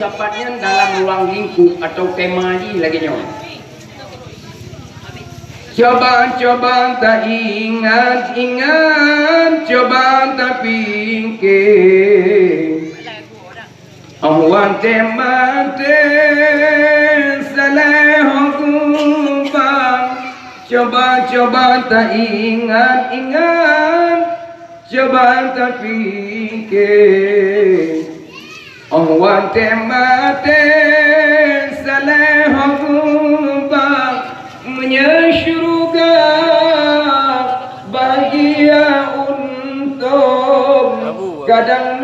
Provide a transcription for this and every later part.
Dapatnya dalam ruang lingkup atau kemari lagi nyon. Coba tak ingat, coba tak fikir. Awan temate salah hukum. Coba tak ingat, coba tak fikir. Awan temate salah hukum menyesyurga bahagia untuk kadang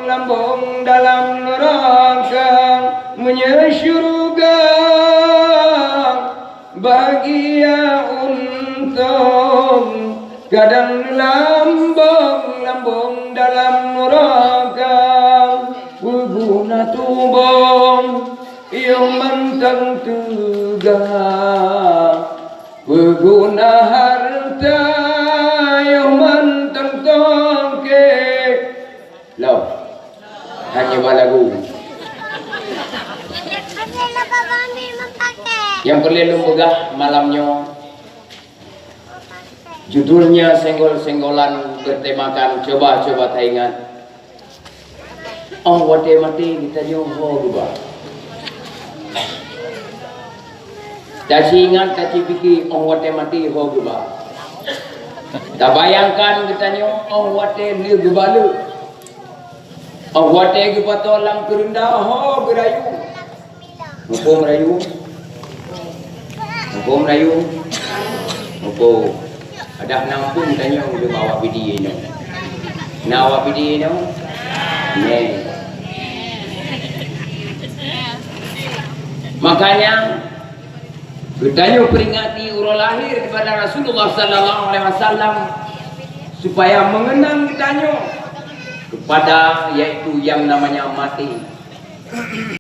lambung dalam neraka menyesyurga bahagia untuk kadang lambung dalam neraka berguna tubong yang mentang tegak berguna harta yang mentang tongkek loh hanya lagu yang perlu megah malamnya judulnya senggol-senggolan bertemakan coba tak ingat. Oh wate mati kita jumpa juga. Taci ingat taci fikir oh wate mati ho juga. Tak bayangkan kita nyo oh wate liu gebalu. Oh wate gepatolang kerendah ho berayu. Hukum rayu. Hukum ada nampun tanya udah bawa video ni. Nawa video ni. Nih. Makanya kita peringati urul lahir kepada Rasulullah sallallahu alaihi wasallam supaya mengenang kita kepada yaitu yang namanya mati.